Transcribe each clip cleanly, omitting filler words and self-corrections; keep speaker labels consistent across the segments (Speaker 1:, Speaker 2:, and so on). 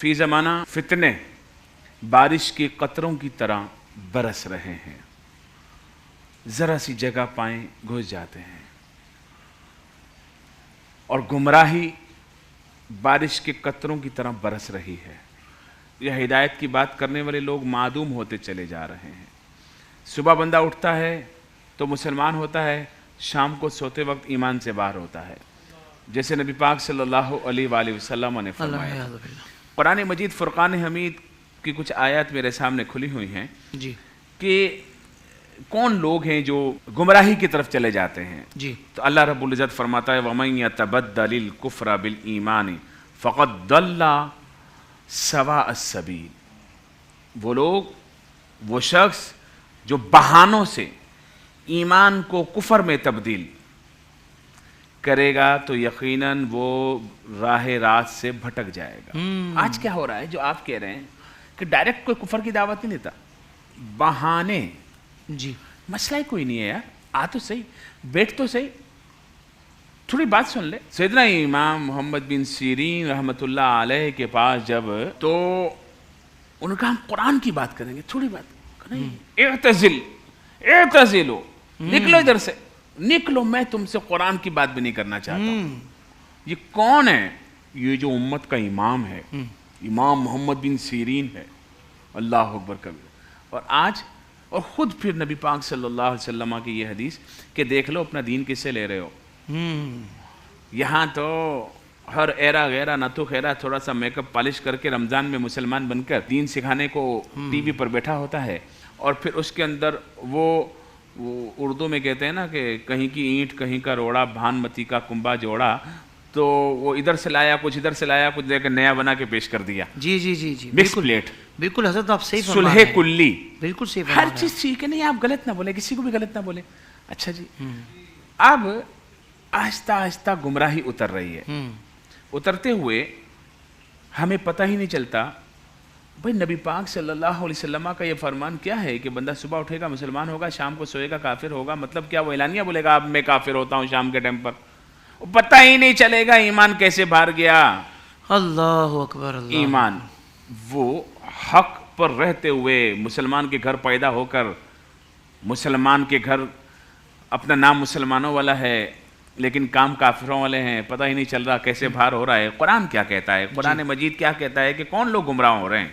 Speaker 1: فی زمانہ فتنے بارش کے قطروں کی طرح برس رہے ہیں، ذرا سی جگہ پائیں گھس جاتے ہیں، اور گمراہی بارش کے قطروں کی طرح برس رہی ہے۔ یہ ہدایت کی بات کرنے والے لوگ معدوم ہوتے چلے جا رہے ہیں۔ صبح بندہ اٹھتا ہے تو مسلمان ہوتا ہے، شام کو سوتے وقت ایمان سے باہر ہوتا ہے، جیسے نبی پاک صلی اللہ علیہ وآلہ وسلم نے فرمایا۔ قرآن مجید فرقان حمید کی کچھ آیات میرے سامنے کھلی ہوئی ہیں
Speaker 2: جی
Speaker 1: کہ کون لوگ ہیں جو گمراہی کی طرف چلے جاتے ہیں۔
Speaker 2: جی
Speaker 1: تو اللہ رب العزت فرماتا ہے وَمَن يَتَبَدَّلِ الْكُفْرَ بِالْإِيمَانِ فَقَدْ ضَلَّ سَوَاءَ السَّبِيلِ۔ وہ لوگ، وہ شخص جو بہانوں سے ایمان کو کفر میں تبدیل کرے گا تو یقیناً وہ راہ راست سے بھٹک جائے گا۔ آج کیا ہو رہا ہے جو آپ کہہ رہے ہیں کہ ڈائریکٹ کوئی کفر کی دعوت نہیں دیتا، بہانے،
Speaker 2: جی
Speaker 1: مسئلہ ہی کوئی نہیں ہے یار، آ تو صحیح، بیٹھ تو صحیح، تھوڑی بات سن لے۔ سیدنا امام محمد بن سیرین رحمۃ اللہ علیہ کے پاس جب تو ان کا ہم قرآن کی بات کریں گے، تھوڑی بات اعتزلو، نکلو ادھر سے، نکلو، میں تم سے قرآن کی بات بھی نہیں کرنا چاہتا ہوں۔ یہ کون ہے؟ یہ جو امت کا امام ہے، امام محمد بن سیرین ہے، اللہ اکبر کبیر۔ اور آج اور خود پھر نبی پاک صلی اللہ علیہ وسلم کی یہ حدیث کہ دیکھ لو اپنا دین کس سے لے رہے ہو۔ یہاں تو ہر ایرا غیرہ نہ تو خیرہ تھوڑا سا میک اپ پالش کر کے رمضان میں مسلمان بن کر دین سکھانے کو ٹی وی پر بیٹھا ہوتا ہے، اور پھر اس کے اندر وہ اردو میں کہتے ہیں نا کہ کہیں کی اینٹ کہیں کا روڑا، بھانمتی کا کنبا جوڑا، تو وہ ادھر سے لایا کچھ، ادھر سے لایا کچھ، دے کے نیا بنا کے پیش کر دیا۔
Speaker 2: جی جی جی جی
Speaker 1: مکس پلیٹ،
Speaker 2: بالکل حضرت آپ صحیح فرما
Speaker 1: صلح
Speaker 2: رہے ہیں،
Speaker 1: کلی،
Speaker 2: بالکل صحیح فرما
Speaker 1: ہر
Speaker 2: رہے ہیں۔
Speaker 1: چیز ٹھیک ہے، نہیں آپ غلط نہ بولیں، کسی کو بھی غلط نہ بولیں۔ اچھا جی، اب آہستہ آہستہ گمراہی اتر رہی ہے، اترتے ہوئے ہمیں پتہ ہی نہیں چلتا۔ بھئی نبی پاک صلی اللہ علیہ وسلم کا یہ فرمان کیا ہے کہ بندہ صبح اٹھے گا مسلمان ہوگا، شام کو سوئے گا کافر ہوگا؟ مطلب کیا وہ اعلانیہ بولے گا اب میں کافر ہوتا ہوں شام کے ٹائم پر؟ پتہ ہی نہیں چلے گا ایمان کیسے باہر گیا۔
Speaker 2: اللہ اکبر، اللہ
Speaker 1: ایمان وہ حق پر رہتے ہوئے مسلمان کے گھر پیدا ہو کر، مسلمان کے گھر اپنا نام مسلمانوں والا ہے لیکن کام کافروں والے ہیں، پتہ ہی نہیں چل رہا کیسے باہر ہو رہا ہے۔ قرآن کیا کہتا ہے؟ قرآن مجید کیا کہتا ہے کہ کون لوگ گمراہ ہو رہے ہیں؟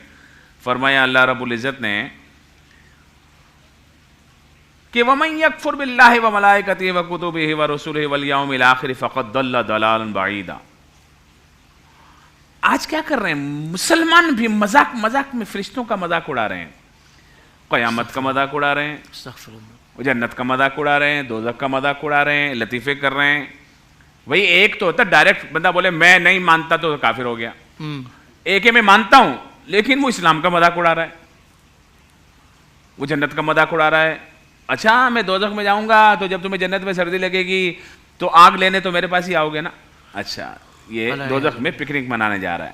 Speaker 1: فرمایا اللہ رب العزت نے کہ وَمَن يَكْفُرْ بِاللَّهِ وَمَلَائِكَتِهِ وَكُتُبِهِ وَرُسُلِهِ وَالْيَوْمِ الْآخِرِ فَقَدْ ضَلَّ ضَلَالًا بَعِيدًا۔ آج کیا کر رہے ہیں مسلمان بھی؟ مذاق میں فرشتوں کا مذاق اڑا رہے ہیں، قیامت کا مذاق اڑا رہے ہیں،
Speaker 2: استغفر اللہ،
Speaker 1: جنت کا مذاق اڑا رہے ہیں، دوزخ کا مذاق اڑا رہے ہیں، لطیفے کر رہے ہیں۔ وہی ایک تو ہوتا ڈائریکٹ بندہ بولے میں نہیں مانتا تو کافر ہو گیا، ایک ہے میں مانتا ہوں لیکن وہ اسلام کا مذاق اڑا رہا ہے، وہ جنت کا مذاق اڑا رہا ہے۔ اچھا میں دوزخ میں جاؤں گا تو جب تمہیں جنت میں سردی لگے گی تو آگ لینے تو میرے پاس ہی آؤ گے نا۔ اچھا یہ دوزخ میں پکنک منانے جا رہا ہے۔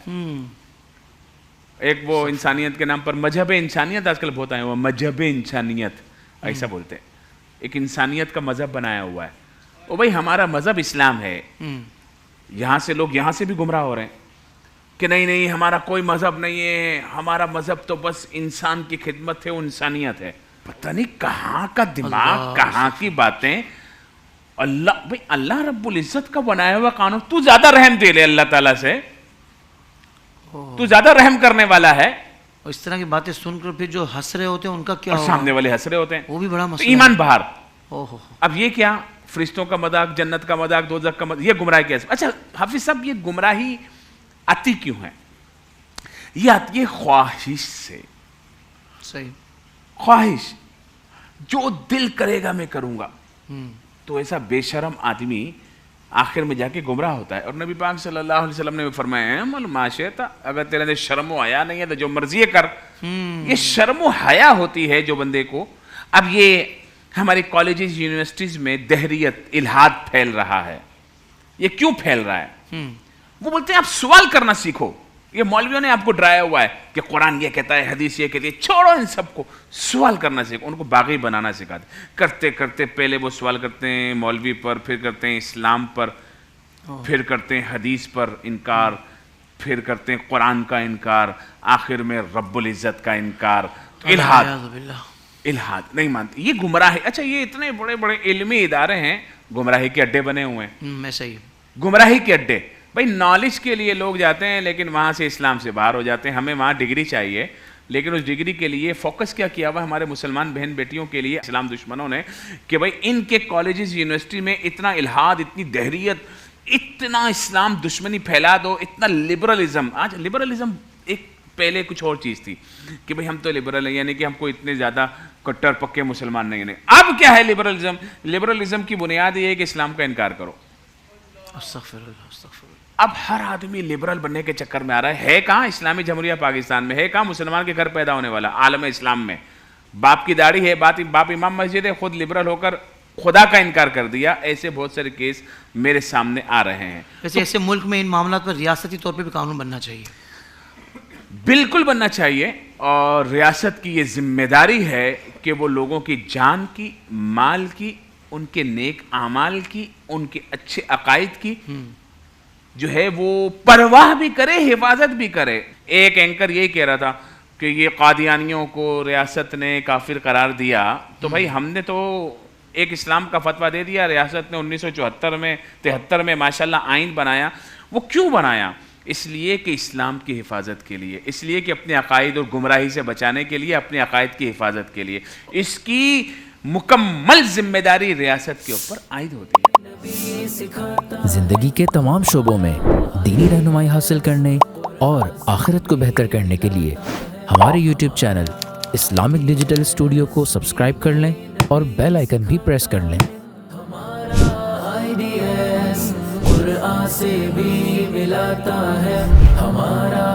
Speaker 1: ایک وہ انسانیت کے نام پر مذہب انسانیت آج کل بہت آئے، وہ مذہب انسانیت ایسا بولتے ہیں، ایک انسانیت کا مذہب بنایا ہوا ہے۔ وہ بھائی ہمارا مذہب اسلام ہے، یہاں سے لوگ یہاں سے بھی گمراہ ہو رہے ہیں کہ نہیں نہیں ہمارا کوئی مذہب نہیں ہے، ہمارا مذہب تو بس انسان کی خدمت ہے، وہ انسانیت ہے۔ پتہ نہیں کہاں کا دماغ، کہاں کی باتیں۔ اللہ بھائی اللہ رب العزت کا بنایا ہوا قانون، تو زیادہ رحم دے لے اللہ تعالیٰ سے، تو زیادہ رحم کرنے والا ہے،
Speaker 2: اور اس طرح کی باتیں سن کر پھر جو ہنس رہے ہوتے ہیں ان کا کیا
Speaker 1: اور
Speaker 2: ہوگا؟
Speaker 1: سامنے والے ہنس رہے ہوتے ہیں،
Speaker 2: وہ بھی بڑا
Speaker 1: تو
Speaker 2: مسئلہ
Speaker 1: ایمان باہر۔
Speaker 2: اوہ
Speaker 1: اب یہ کیا فرشتوں کا مذاق، جنت کا مذاق، دوزخ کا مذاق، یہ گمراہی کیسے؟ اچھا حافظ صاحب یہ گمراہی آتی کیوں ہے؟ یہ آتی ہے خواہش سے،
Speaker 2: صحیح،
Speaker 1: خواہش، جو دل کرے گا میں کروں گا۔ تو ایسا بے شرم آدمی آخر میں جا کے گمراہ ہوتا ہے۔ اور نبی پاک صلی اللہ علیہ وسلم نے فرمایا اعمل ما شئت، اگر تیرے اندر شرم و حیا نہیں ہے تو جو مرضی کر۔ یہ شرم و حیا ہوتی ہے جو بندے کو، اب یہ ہماری کالجز یونیورسٹیز میں دہریت، الحاد پھیل رہا ہے۔ یہ کیوں پھیل رہا ہے؟ وہ بولتے ہیں آپ سوال کرنا سیکھو، یہ مولویوں نے آپ کو ڈرایا ہوا ہے کہ قرآن یہ کہتا ہے، حدیث یہ کہتی ہے، چھوڑو ان سب کو، سوال کرنا سیکھو۔ ان کو باغی بنانا سکھاتے، کرتے کرتے پہلے وہ سوال کرتے ہیں مولوی پر، پھر کرتے ہیں اسلام پر، پھر کرتے ہیں حدیث پر انکار، پھر کرتے ہیں قرآن کا انکار, آخر میں رب العزت کا انکار, الحاد, الحاد نہیں مانتے. یہ گمراہی. اچھا یہ اتنے بڑے بڑے علمی ادارے ہیں, گمراہی کے اڈے بنے ہوئے ہیں.
Speaker 2: میں صحیح,
Speaker 1: گمراہی کے اڈے. بھائی نالج کے لیے لوگ جاتے ہیں لیکن وہاں سے اسلام سے باہر ہو جاتے ہیں. ہمیں وہاں ڈگری چاہیے, لیکن اس ڈگری کے لیے فوکس کیا کیا ہوا ہمارے مسلمان بہن بیٹیوں کے لیے اسلام دشمنوں نے, کہ بھائی ان کے کالجز یونیورسٹی میں اتنا الحاد, اتنی دہریت, اتنا اسلام دشمنی پھیلا دو, اتنا لبرلزم. آج لبرلزم ایک پہلے کچھ اور چیز تھی کہ بھئی ہم تو لبرل ہیں, یعنی کہ ہم کو اتنے زیادہ کٹر پکے مسلمان نہیں ہیں. اب کیا ہے لبرلزم؟ لبرلزم کی بنیاد یہ ہے کہ اسلام کا انکار کرو.
Speaker 2: استغفر اللہ, استغفر اللہ.
Speaker 1: اب ہر آدمی لبرل بننے کے چکر میں آ رہا ہے. کہاں اسلامی جمہوریہ پاکستان میں ہے, کہاں مسلمان کے گھر پیدا ہونے والا عالم اسلام میں. باپ کی داڑھی ہے, باپ امام مسجد ہے, خود لبرل ہو کر خدا کا انکار کر دیا. ایسے بہت سارے کیس میرے سامنے آ رہے ہیں.
Speaker 2: ویسے ایسے ملک میں ان معاملات پر ریاستی طور پہ بھی قانون بننا چاہیے.
Speaker 1: بالکل بننا چاہیے, اور ریاست کی یہ ذمہ داری ہے کہ وہ لوگوں کی جان کی, مال کی, ان کے نیک اعمال کی, ان کے اچھے عقائد کی جو ہے وہ پرواہ بھی کرے, حفاظت بھی کرے. ایک اینکر یہی کہہ رہا تھا کہ یہ قادیانیوں کو ریاست نے کافر قرار دیا, تو بھائی ہم نے تو ایک اسلام کا فتویٰ دے دیا. ریاست نے 1974 میں 73 میں ماشاءاللہ آئین بنایا. وہ کیوں بنایا؟ اس لیے کہ اسلام کی حفاظت کے لیے, اس لیے کہ اپنے عقائد اور گمراہی سے بچانے کے لیے, اپنے عقائد کی حفاظت کے لیے. اس کی مکمل ذمہ داری ریاست کے اوپر عائد ہوتی ہے.
Speaker 3: زندگی کے تمام شعبوں میں دینی رہنمائی حاصل کرنے اور آخرت کو بہتر کرنے کے لیے ہمارے YouTube channel Islamic digital studio کو سبسکرائب کر لیں اور بیل آئیکن بھی پریس کر لیں. قرآن سے بھی ملاتا ہے ہمارا